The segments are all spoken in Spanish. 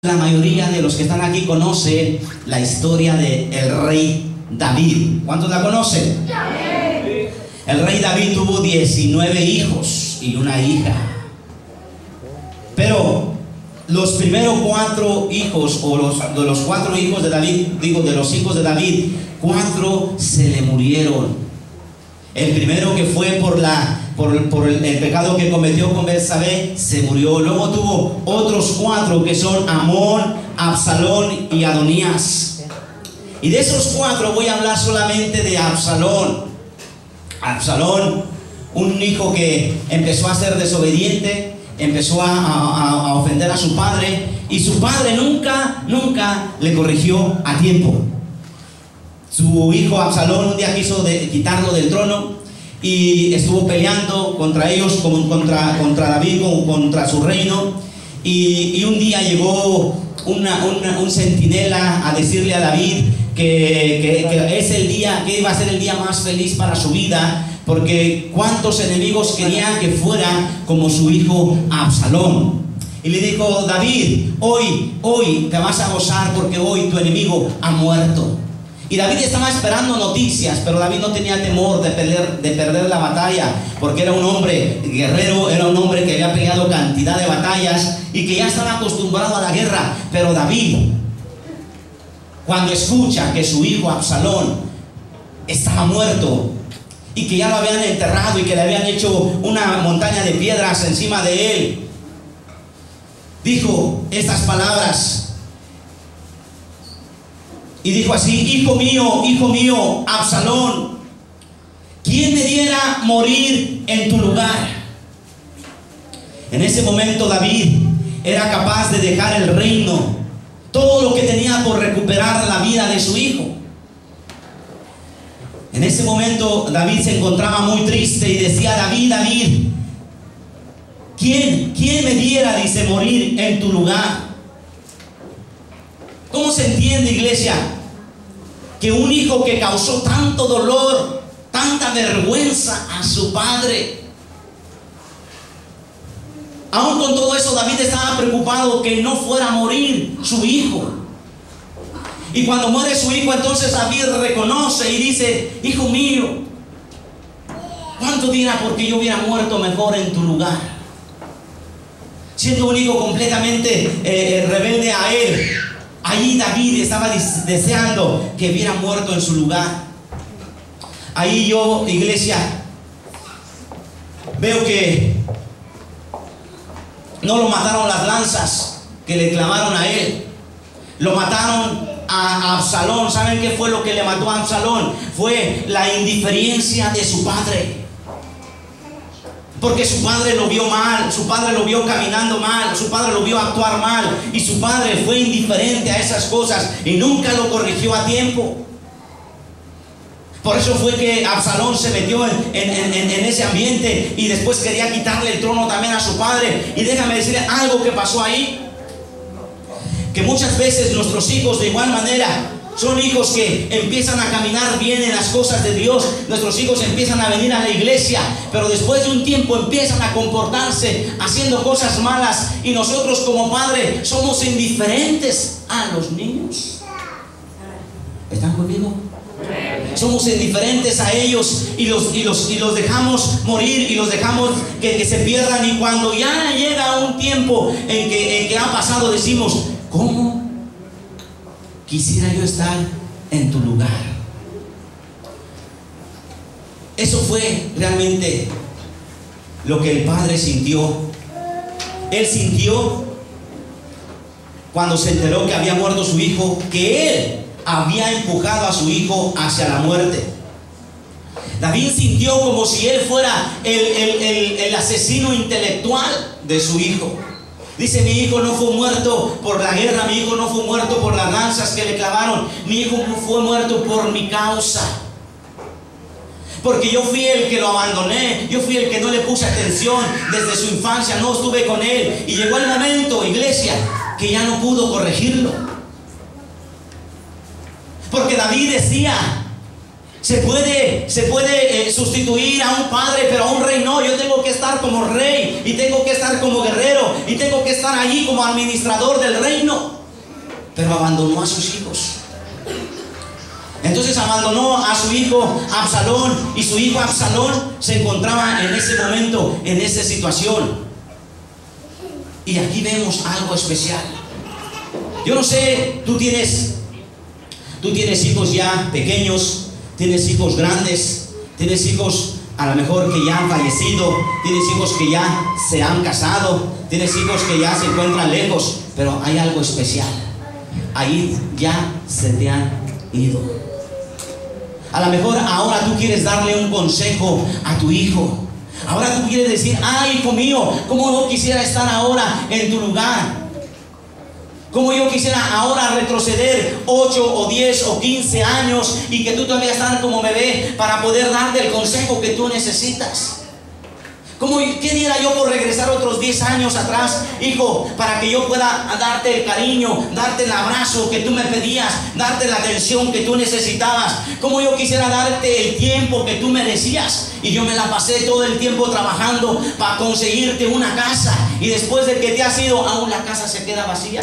La mayoría de los que están aquí conocen la historia del rey David. ¿Cuántos la conocen? El rey David tuvo 19 hijos y una hija. Pero los primeros 4 hijos, o de los 4 hijos de David, de los hijos de David, 4 se le murieron. El primero, que fue por el pecado que cometió con Betsabé, se murió. Luego tuvo otros 4 que son Amón, Absalón y Adonías. Y de esos 4 voy a hablar solamente de Absalón. Absalón, un hijo que empezó a ser desobediente, empezó a ofender a su padre, y su padre nunca le corrigió a tiempo. Su hijo Absalón un día quiso quitarlo del trono y estuvo peleando contra ellos, contra David, contra su reino. Y un día llegó un centinela a decirle a David que es el día, que iba a ser el día más feliz para su vida, porque cuántos enemigos querían que fuera como su hijo Absalón. Y le dijo: David, hoy te vas a gozar, porque hoy tu enemigo ha muerto. Y David estaba esperando noticias, pero David no tenía temor de perder la batalla, porque era un hombre guerrero, era un hombre que había peleado cantidad de batallas y que ya estaba acostumbrado a la guerra. Pero David, cuando escucha que su hijo Absalón estaba muerto y que ya lo habían enterrado y que le habían hecho una montaña de piedras encima de él, dijo estas palabras. Y dijo así: hijo mío, Absalón, ¿quién me diera morir en tu lugar? En ese momento David era capaz de dejar el reino, todo lo que tenía, por recuperar la vida de su hijo. En ese momento David se encontraba muy triste y decía: David, ¿quién me diera, dice, morir en tu lugar? ¿Cómo se entiende, iglesia, que un hijo que causó tanto dolor, tanta vergüenza a su padre, aún con todo eso David estaba preocupado que no fuera a morir su hijo? Y cuando muere su hijo, entonces David reconoce y dice: hijo mío, ¿cuánto diera porque yo hubiera muerto mejor en tu lugar? Siendo un hijo completamente rebelde a él, allí David estaba deseando que hubiera muerto en su lugar. Ahí yo, iglesia, veo que no lo mataron las lanzas que le clavaron a él, lo mataron a Absalón. ¿Saben qué fue lo que le mató a Absalón? Fue la indiferencia de su padre. Porque su padre lo vio mal, su padre lo vio caminando mal, su padre lo vio actuar mal, y su padre fue indiferente a esas cosas y nunca lo corrigió a tiempo. Por eso fue que Absalón se metió en ese ambiente y después quería quitarle el trono también a su padre. Y déjame decirle algo que pasó ahí, que muchas veces nuestros hijos de igual manera son hijos que empiezan a caminar bien en las cosas de Dios. Nuestros hijos empiezan a venir a la iglesia, pero después de un tiempo empiezan a comportarse haciendo cosas malas, y nosotros como padres somos indiferentes a los niños. ¿Están conmigo? Somos indiferentes a ellos y los dejamos morir, y los dejamos que se pierdan. Y cuando ya llega un tiempo en que ha pasado, decimos: ¿cómo quisiera yo estar en tu lugar? Eso fue realmente lo que el padre sintió. Él sintió, cuando se enteró que había muerto su hijo, que él había empujado a su hijo hacia la muerte. David sintió como si él fuera el asesino intelectual de su hijo. Dice: mi hijo no fue muerto por la guerra, mi hijo no fue muerto por las lanzas que le clavaron, mi hijo fue muerto por mi causa. Porque yo fui el que lo abandoné, yo fui el que no le puse atención desde su infancia, no estuve con él. Y llegó el momento, iglesia, que ya no pudo corregirlo. Porque David decía: Se puede sustituir a un padre, pero a un rey no. Yo tengo que estar como rey, y tengo que estar como guerrero, y tengo que estar allí como administrador del reino. Pero abandonó a sus hijos. Entonces abandonó a su hijo Absalón, y su hijo Absalón se encontraba en ese momento, en esa situación. Y aquí vemos algo especial. Yo no sé, tú tienes hijos ya pequeños, tienes hijos grandes, tienes hijos a lo mejor que ya han fallecido, tienes hijos que ya se han casado, tienes hijos que ya se encuentran lejos, pero hay algo especial. Ahí ya se te han ido. A lo mejor ahora tú quieres darle un consejo a tu hijo. Ahora tú quieres decir: ay, hijo mío, ¿cómo yo quisiera estar ahora en tu lugar? Como yo quisiera ahora retroceder 8 o 10 o 15 años y que tú todavía estás como bebé para poder darte el consejo que tú necesitas. ¿Qué diera yo por regresar otros 10 años atrás, hijo, para que yo pueda darte el cariño, darte el abrazo que tú me pedías, darte la atención que tú necesitabas? Como yo quisiera darte el tiempo que tú merecías, y yo me la pasé todo el tiempo trabajando para conseguirte una casa, y después de que te has ido, aún la casa se queda vacía.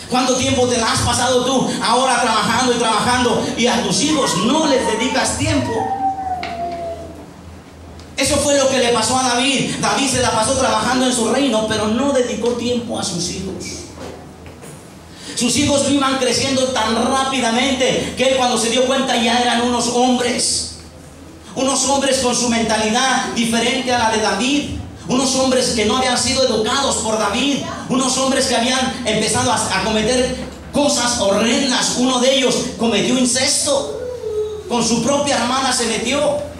¿Cuánto tiempo te la has pasado tú ahora trabajando y trabajando, y a tus hijos no les dedicas tiempo? Eso fue lo que le pasó a David. David se la pasó trabajando en su reino, pero no dedicó tiempo a sus hijos. Sus hijos iban creciendo tan rápidamente que él, cuando se dio cuenta, ya eran unos hombres con su mentalidad diferente a la de David. Unos hombres que no habían sido educados por David, unos hombres que habían empezado a cometer cosas horrendas. Uno de ellos cometió incesto, con su propia hermana se metió.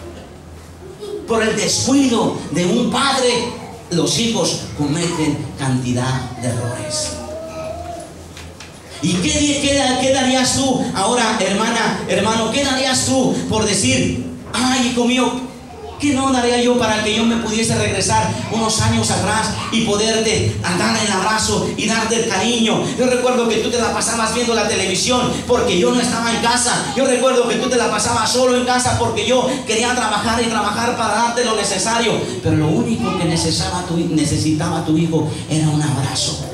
Por el descuido de un padre, los hijos cometen cantidad de errores. ¿Y qué darías tú ahora, hermano? ¿Qué darías tú por decir: ay, hijo mío, ¿qué no daría yo para que yo me pudiese regresar unos años atrás y poderte dar el abrazo y darte el cariño? Yo recuerdo que tú te la pasabas viendo la televisión porque yo no estaba en casa. Yo recuerdo que tú te la pasabas solo en casa porque yo quería trabajar y trabajar para darte lo necesario. Pero lo único que necesitaba tu hijo era un abrazo.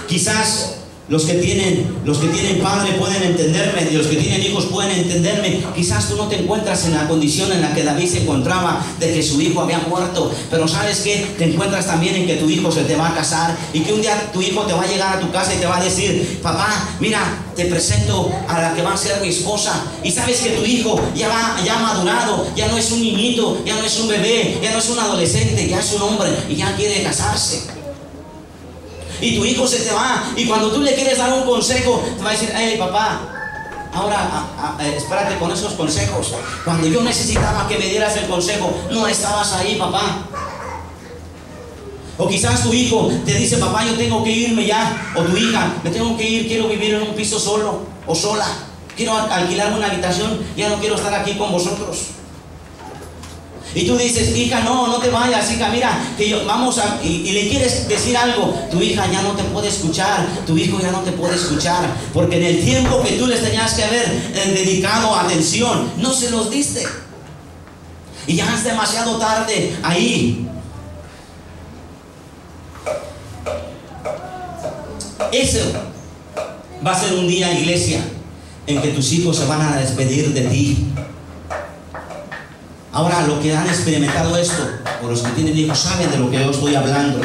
Quizás los que tienen padre pueden entenderme, y los que tienen hijos pueden entenderme. Quizás tú no te encuentras en la condición en la que David se encontraba, de que su hijo había muerto, pero ¿sabes qué? Te encuentras también en que tu hijo se te va a casar, y que un día tu hijo te va a llegar a tu casa y te va a decir: papá, mira, te presento a la que va a ser mi esposa. Y sabes que tu hijo ya ha madurado, ya no es un niñito, ya no es un bebé, ya no es un adolescente, ya es un hombre y ya quiere casarse. Y tu hijo se te va, y cuando tú le quieres dar un consejo, te va a decir: hey, papá, ahora espérate con esos consejos. Cuando yo necesitaba que me dieras el consejo, no estabas ahí, papá. O quizás tu hijo te dice: papá, yo tengo que irme ya. O tu hija: me tengo que ir, quiero vivir en un piso solo o sola, quiero alquilarme una habitación, ya no quiero estar aquí con vosotros. Y tú dices: hija, no te vayas, hija, mira, y le quieres decir algo. Tu hija ya no te puede escuchar, tu hijo ya no te puede escuchar, porque en el tiempo que tú les tenías que haber dedicado atención, no se los diste. Y ya es demasiado tarde ahí. Eso va a ser un día, iglesia, en que tus hijos se van a despedir de ti. Ahora, los que han experimentado esto, o los que tienen hijos, saben de lo que yo estoy hablando.